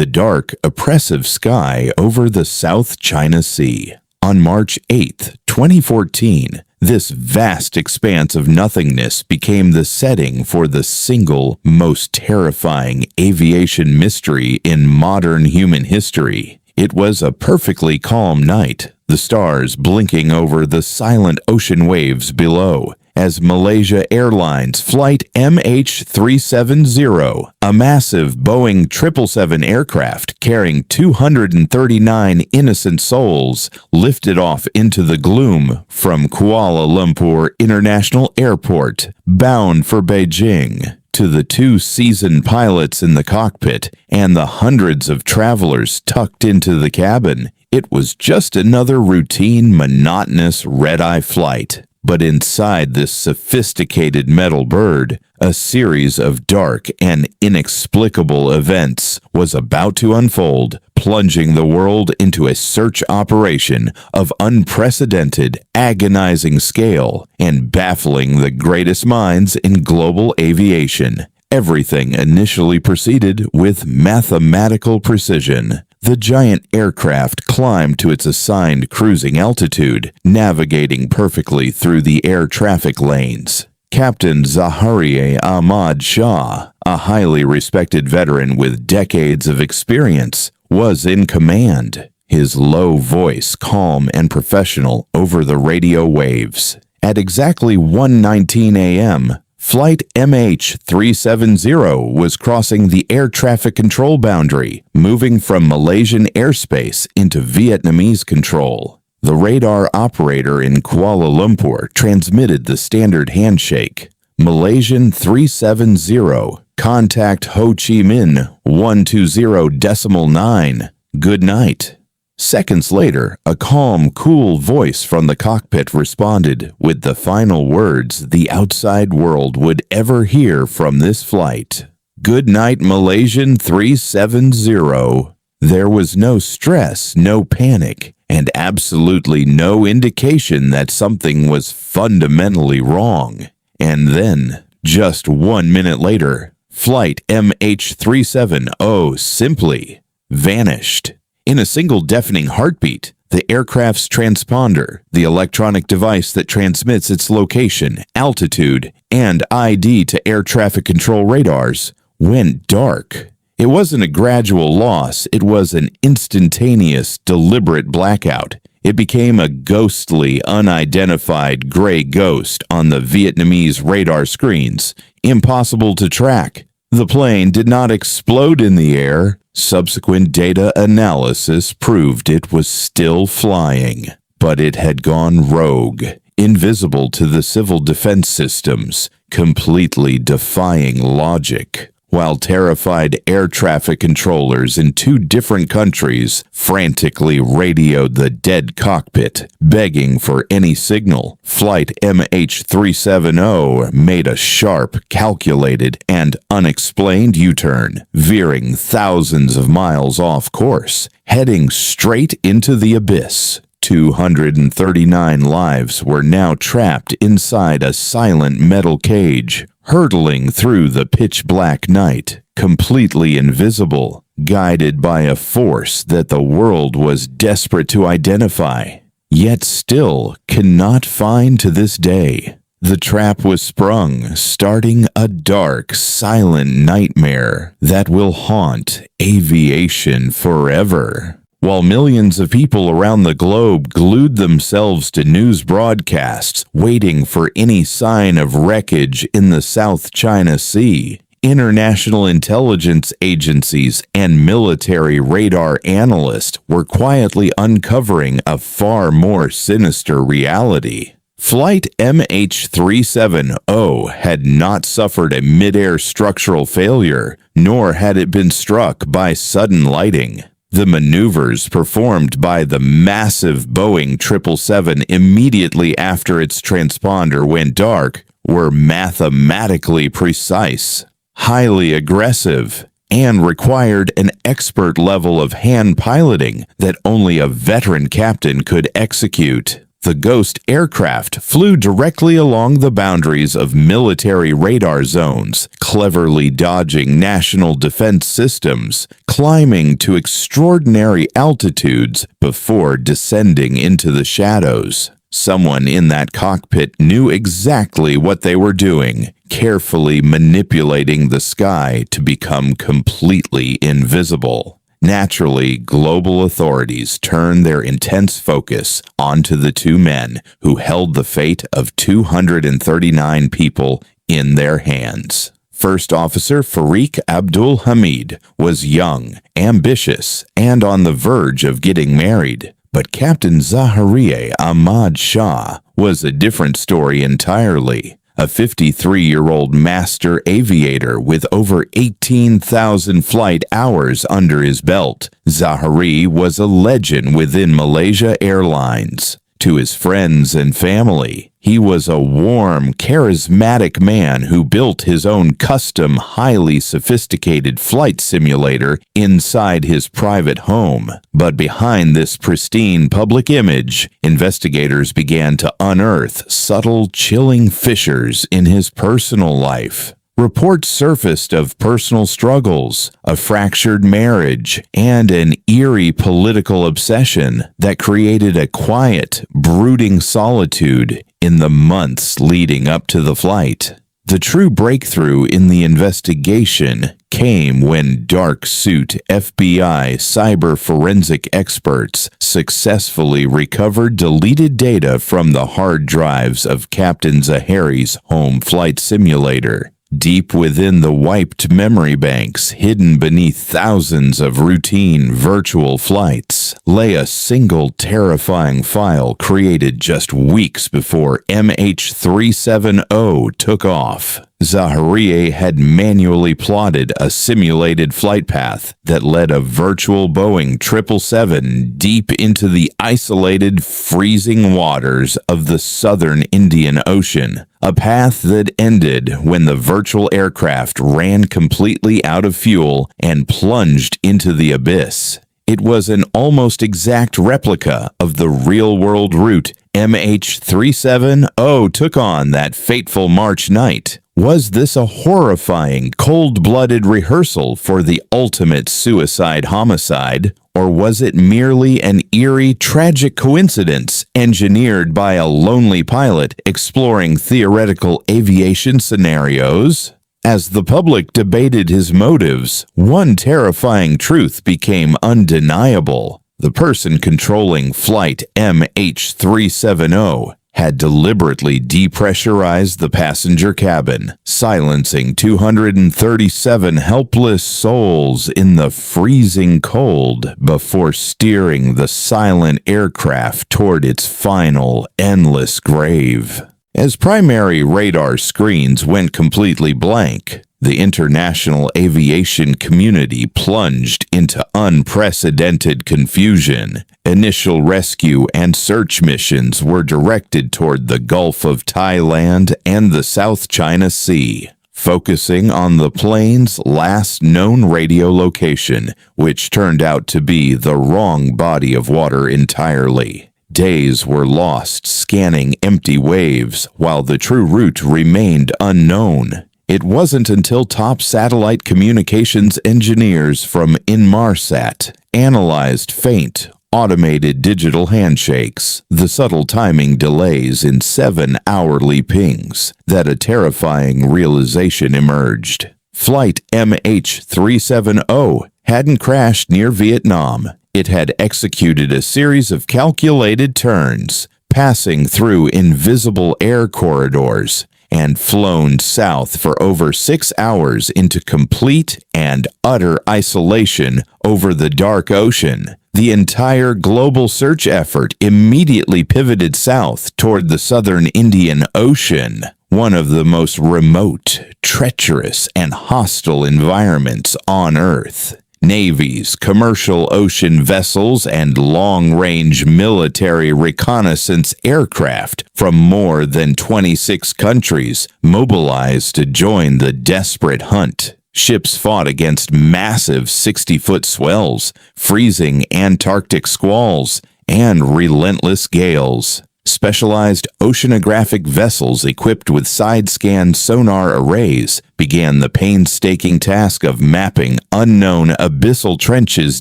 the dark, oppressive sky over the South China Sea. On March 8, 2014, this vast expanse of nothingness became the setting for the single most terrifying aviation mystery in modern human history. It was a perfectly calm night, the stars blinking over the silent ocean waves below, as Malaysia Airlines Flight MH370, a massive Boeing 777 aircraft carrying 239 innocent souls, lifted off into the gloom from Kuala Lumpur International Airport, bound for Beijing. To the 2 seasoned pilots in the cockpit and the hundreds of travelers tucked into the cabin, it was just another routine, monotonous red-eye flight. But inside this sophisticated metal bird, a series of dark and inexplicable events was about to unfold, plunging the world into a search operation of unprecedented, agonizing scale and baffling the greatest minds in global aviation. Everything initially proceeded with mathematical precision. The giant aircraft climbed to its assigned cruising altitude, navigating perfectly through the air traffic lanes. Captain Zaharie Ahmad Shah, a highly respected veteran with decades of experience, was in command, his low voice calm and professional over the radio waves. At exactly 1:19 a.m., Flight MH370 was crossing the air traffic control boundary, moving from Malaysian airspace into Vietnamese control. The radar operator in Kuala Lumpur transmitted the standard handshake. Malaysian 370, contact Ho Chi Minh 120.9. Good night. Seconds later, a calm, cool voice from the cockpit responded with the final words the outside world would ever hear from this flight. Good night, Malaysian 370. There was no stress, no panic, and absolutely no indication that something was fundamentally wrong. And then, just 1 minute later, Flight MH370 simply vanished. In a single deafening heartbeat, the aircraft's transponder, the electronic device that transmits its location, altitude, and ID to air traffic control radars, went dark. It wasn't a gradual loss, it was an instantaneous, deliberate blackout. It became a ghostly, unidentified gray ghost on the Vietnamese radar screens, impossible to track. The plane did not explode in the air. Subsequent data analysis proved it was still flying, but it had gone rogue, invisible to the civil defense systems, completely defying logic. While terrified air traffic controllers in 2 different countries frantically radioed the dead cockpit, begging for any signal, Flight MH370 made a sharp, calculated, and unexplained U-turn, veering thousands of miles off course, heading straight into the abyss. 239 lives were now trapped inside a silent metal cage, hurtling through the pitch-black night, completely invisible, guided by a force that the world was desperate to identify, yet still cannot find to this day. The trap was sprung, starting a dark, silent nightmare that will haunt aviation forever. While millions of people around the globe glued themselves to news broadcasts, waiting for any sign of wreckage in the South China Sea, international intelligence agencies and military radar analysts were quietly uncovering a far more sinister reality. Flight MH370 had not suffered a mid-air structural failure, nor had it been struck by sudden lighting. The maneuvers performed by the massive Boeing 777 immediately after its transponder went dark were mathematically precise, highly aggressive, and required an expert level of hand piloting that only a veteran captain could execute. The ghost aircraft flew directly along the boundaries of military radar zones, cleverly dodging national defense systems, climbing to extraordinary altitudes before descending into the shadows. Someone in that cockpit knew exactly what they were doing, carefully manipulating the sky to become completely invisible. Naturally, global authorities turned their intense focus onto the two men who held the fate of 239 people in their hands. First Officer Farik Abdul Hamid was young, ambitious, and on the verge of getting married. But Captain Zaharie Ahmad Shah was a different story entirely. A 53-year-old master aviator with over 18,000 flight hours under his belt, Zaharie was a legend within Malaysia Airlines. To his friends and family, he was a warm, charismatic man who built his own custom, highly sophisticated flight simulator inside his private home. But behind this pristine public image, investigators began to unearth subtle, chilling fissures in his personal life. Reports surfaced of personal struggles, a fractured marriage, and an eerie political obsession that created a quiet, brooding solitude in the months leading up to the flight. The true breakthrough in the investigation came when dark suit FBI cyber forensic experts successfully recovered deleted data from the hard drives of Captain Zaharie's home flight simulator. Deep within the wiped memory banks, hidden beneath thousands of routine virtual flights, lay a single terrifying file created just weeks before MH370 took off. Zaharie had manually plotted a simulated flight path that led a virtual Boeing 777 deep into the isolated, freezing waters of the southern Indian Ocean, a path that ended when the virtual aircraft ran completely out of fuel and plunged into the abyss. It was an almost exact replica of the real-world route MH370 took on that fateful March night. Was this a horrifying, cold-blooded rehearsal for the ultimate suicide homicide, or was it merely an eerie, tragic coincidence engineered by a lonely pilot exploring theoretical aviation scenarios? As the public debated his motives, one terrifying truth became undeniable. The person controlling flight MH370 had deliberately depressurized the passenger cabin, silencing 237 helpless souls in the freezing cold before steering the silent aircraft toward its final, endless grave. As primary radar screens went completely blank, the international aviation community plunged into unprecedented confusion. Initial rescue and search missions were directed toward the Gulf of Thailand and the South China Sea, focusing on the plane's last known radio location, which turned out to be the wrong body of water entirely. Days were lost scanning empty waves while the true route remained unknown. It wasn't until top satellite communications engineers from Inmarsat analyzed faint, automated digital handshakes, the subtle timing delays in 7-hourly pings, that a terrifying realization emerged. Flight MH370 hadn't crashed near Vietnam. It had executed a series of calculated turns, passing through invisible air corridors, and flown south for over 6 hours into complete and utter isolation over the dark ocean. The entire global search effort immediately pivoted south toward the southern Indian Ocean, one of the most remote, treacherous, and hostile environments on Earth. Navies, commercial ocean vessels, and long-range military reconnaissance aircraft from more than 26 countries mobilized to join the desperate hunt. Ships fought against massive 60-foot swells, freezing Antarctic squalls, and relentless gales. Specialized oceanographic vessels equipped with side-scan sonar arrays began the painstaking task of mapping unknown abyssal trenches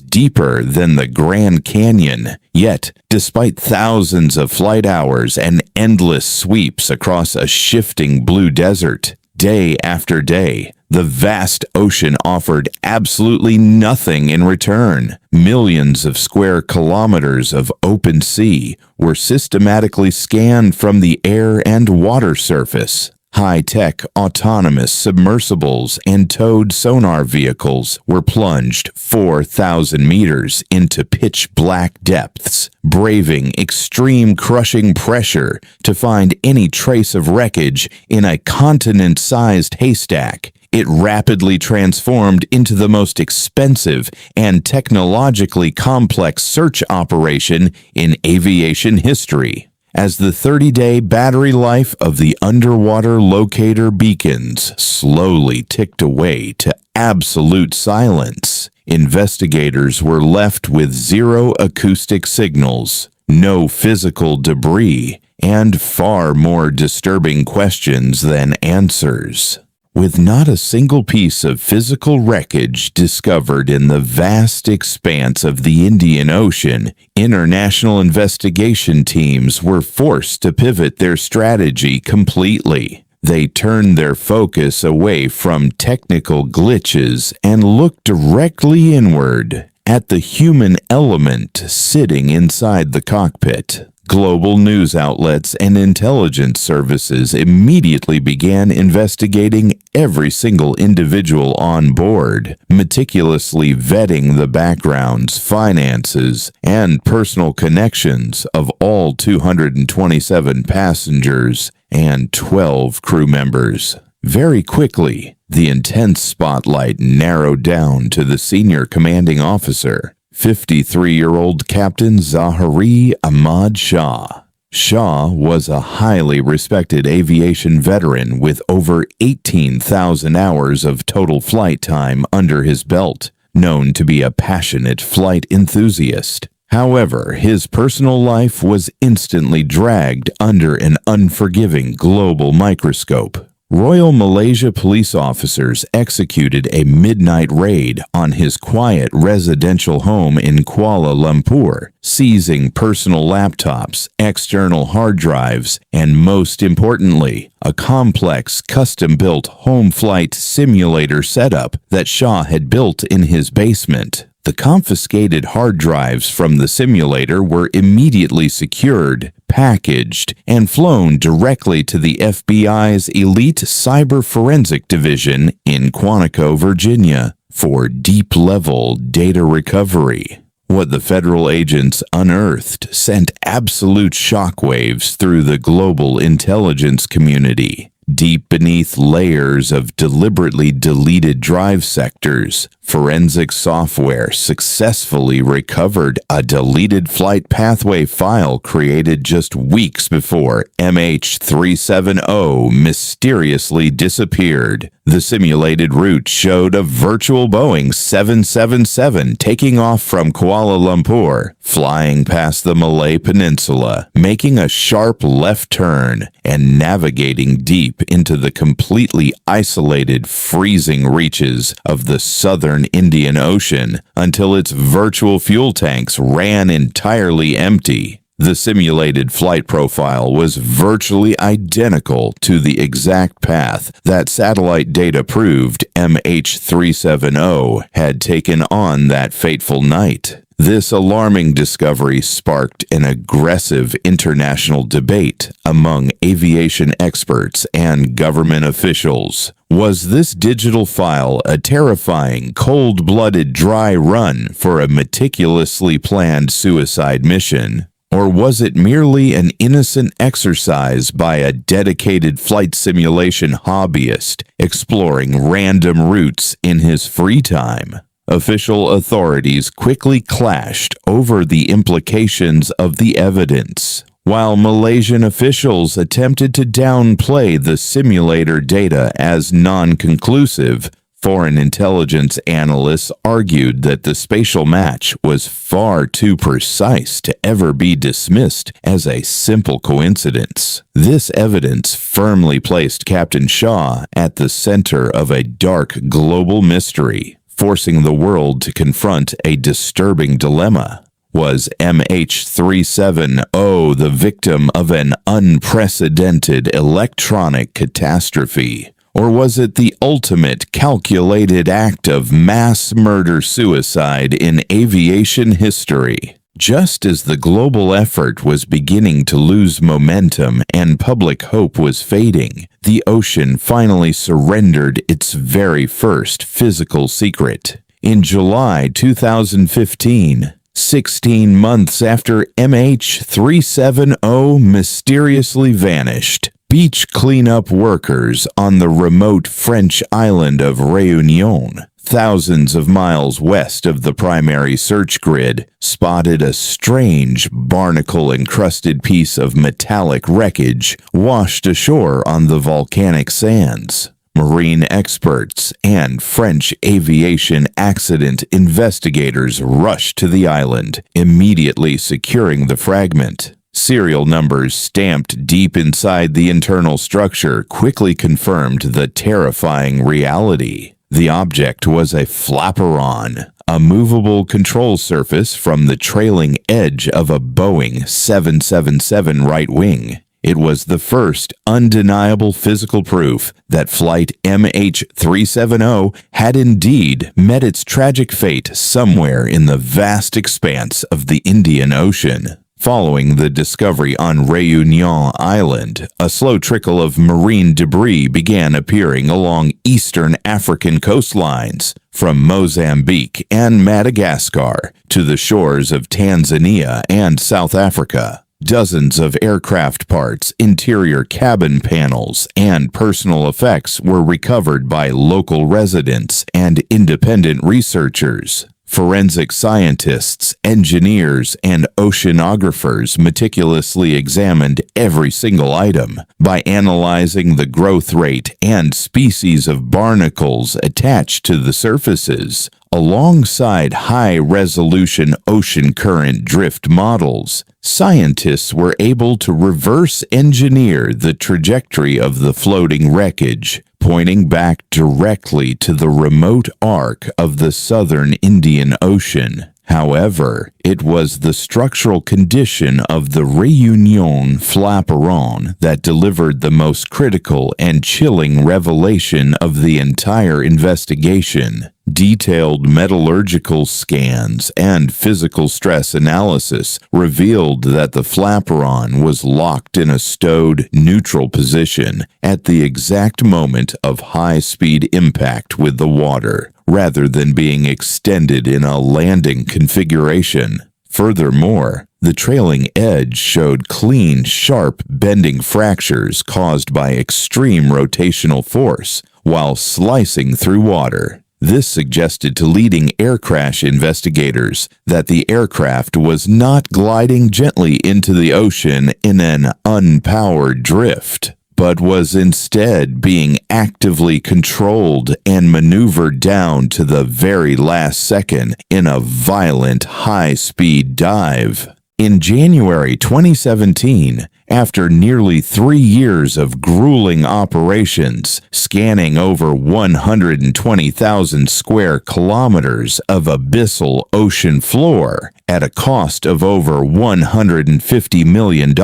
deeper than the Grand Canyon. Yet, despite thousands of flight hours and endless sweeps across a shifting blue desert, day after day, the vast ocean offered absolutely nothing in return. Millions of square kilometers of open sea were systematically scanned from the air and water surface. High-tech autonomous submersibles and towed sonar vehicles were plunged 4,000 meters into pitch-black depths, braving extreme crushing pressure to find any trace of wreckage in a continent-sized haystack. It rapidly transformed into the most expensive and technologically complex search operation in aviation history. As the 30-day battery life of the underwater locator beacons slowly ticked away to absolute silence, investigators were left with zero acoustic signals, no physical debris, and far more disturbing questions than answers. With not a single piece of physical wreckage discovered in the vast expanse of the Indian Ocean, international investigation teams were forced to pivot their strategy completely. They turned their focus away from technical glitches and looked directly inward at the human element sitting inside the cockpit. Global news outlets and intelligence services immediately began investigating every single individual on board, meticulously vetting the backgrounds, finances, and personal connections of all 227 passengers and 12 crew members. Very quickly, the intense spotlight narrowed down to the senior commanding officer, 53-year-old Captain Zaharie Ahmad Shah. Shah was a highly respected aviation veteran with over 18,000 hours of total flight time under his belt, known to be a passionate flight enthusiast. However, his personal life was instantly dragged under an unforgiving global microscope. Royal Malaysia police officers executed a midnight raid on his quiet residential home in Kuala Lumpur, seizing personal laptops, external hard drives, and most importantly, a complex custom-built home flight simulator setup that Shah had built in his basement. The confiscated hard drives from the simulator were immediately secured, packaged, and flown directly to the FBI's elite cyber forensic division in Quantico, Virginia, for deep-level data recovery. What the federal agents unearthed sent absolute shockwaves through the global intelligence community. Deep beneath layers of deliberately deleted drive sectors, forensic software successfully recovered a deleted flight pathway file created just weeks before MH370 mysteriously disappeared. The simulated route showed a virtual Boeing 777 taking off from Kuala Lumpur, flying past the Malay Peninsula, making a sharp left turn, and navigating deep into the completely isolated, freezing reaches of the southern Indian Ocean until its virtual fuel tanks ran entirely empty. The simulated flight profile was virtually identical to the exact path that satellite data proved MH370 had taken on that fateful night. This alarming discovery sparked an aggressive international debate among aviation experts and government officials. Was this digital file a terrifying, cold-blooded dry run for a meticulously planned suicide mission? Or was it merely an innocent exercise by a dedicated flight simulation hobbyist exploring random routes in his free time? Official authorities quickly clashed over the implications of the evidence. While Malaysian officials attempted to downplay the simulator data as non-conclusive, Foreign intelligence analysts argued that the spatial match was far too precise to ever be dismissed as a simple coincidence. This evidence firmly placed Captain Shah at the center of a dark global mystery, forcing the world to confront a disturbing dilemma. Was MH370 the victim of an unprecedented electronic catastrophe? Or was it the ultimate calculated act of mass murder-suicide in aviation history? Just as the global effort was beginning to lose momentum and public hope was fading, the ocean finally surrendered its very first physical secret. In July 2015, 16 months after MH370 mysteriously vanished, beach cleanup workers on the remote French island of Réunion, thousands of miles west of the primary search grid, spotted a strange, barnacle-encrusted piece of metallic wreckage washed ashore on the volcanic sands. Marine experts and French aviation accident investigators rushed to the island, immediately securing the fragment. Serial numbers stamped deep inside the internal structure quickly confirmed the terrifying reality. The object was a Flaperon, a movable control surface from the trailing edge of a Boeing 777 right wing. It was the first undeniable physical proof that flight MH370 had indeed met its tragic fate somewhere in the vast expanse of the Indian Ocean. Following the discovery on Réunion Island, a slow trickle of marine debris began appearing along eastern African coastlines, from Mozambique and Madagascar to the shores of Tanzania and South Africa. Dozens of aircraft parts, interior cabin panels, and personal effects were recovered by local residents and independent researchers. Forensic scientists, engineers, and oceanographers meticulously examined every single item. By analyzing the growth rate and species of barnacles attached to the surfaces, alongside high-resolution ocean current drift models, scientists were able to reverse engineer the trajectory of the floating wreckage, pointing back directly to the remote arc of the southern Indian Ocean. However, it was the structural condition of the Réunion Flaperon that delivered the most critical and chilling revelation of the entire investigation. Detailed metallurgical scans and physical stress analysis revealed that the Flaperon was locked in a stowed, neutral position at the exact moment of high-speed impact with the water, rather than being extended in a landing configuration. Furthermore, the trailing edge showed clean, sharp bending fractures caused by extreme rotational force while slicing through water. This suggested to leading air crash investigators that the aircraft was not gliding gently into the ocean in an unpowered drift, but was instead being actively controlled and maneuvered down to the very last second in a violent high-speed dive. In January 2017, after nearly 3 years of grueling operations, scanning over 120,000 square kilometers of abyssal ocean floor at a cost of over $150 million,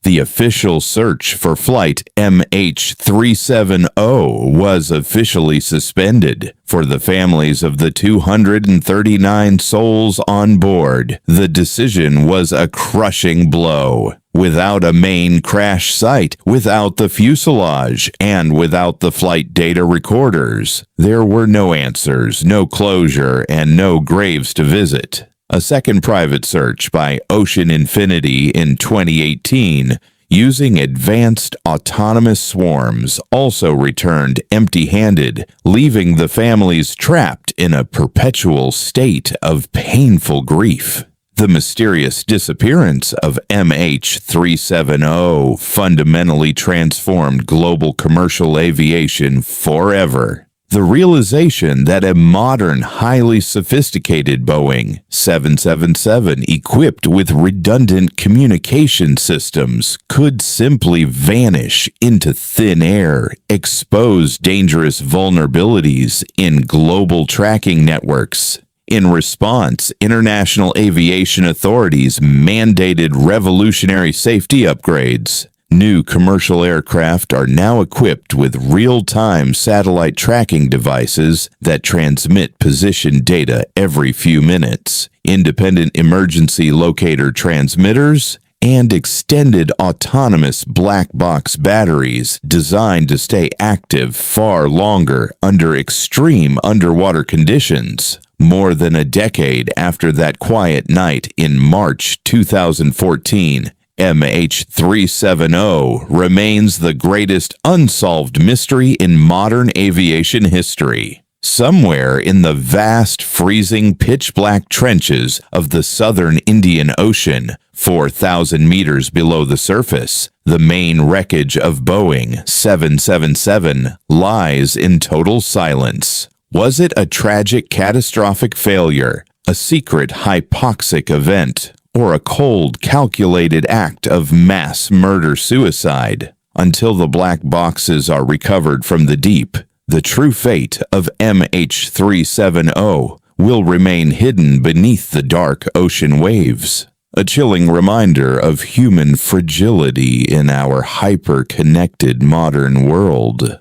the official search for flight MH370 was officially suspended. For the families of the 239 souls on board, the decision was a crushing blow. Without a main crash site, without the fuselage, and without the flight data recorders, there were no answers, no closure, and no graves to visit. A second private search by Ocean Infinity in 2018, using advanced autonomous swarms, also returned empty-handed, leaving the families trapped in a perpetual state of painful grief. The mysterious disappearance of MH370 fundamentally transformed global commercial aviation forever. The realization that a modern, highly sophisticated Boeing 777 equipped with redundant communication systems could simply vanish into thin air exposed dangerous vulnerabilities in global tracking networks. In response, international aviation authorities mandated revolutionary safety upgrades. New commercial aircraft are now equipped with real-time satellite tracking devices that transmit position data every few minutes, independent emergency locator transmitters, and extended autonomous black box batteries designed to stay active far longer under extreme underwater conditions. More than a decade after that quiet night in March 2014, MH370 remains the greatest unsolved mystery in modern aviation history. Somewhere in the vast, freezing, pitch-black trenches of the southern Indian Ocean, 4,000 meters below the surface, the main wreckage of Boeing 777 lies in total silence. Was it a tragic, catastrophic failure, a secret, hypoxic event, or a cold, calculated act of mass murder-suicide? Until the black boxes are recovered from the deep, the true fate of MH370 will remain hidden beneath the dark ocean waves. A chilling reminder of human fragility in our hyper-connected modern world.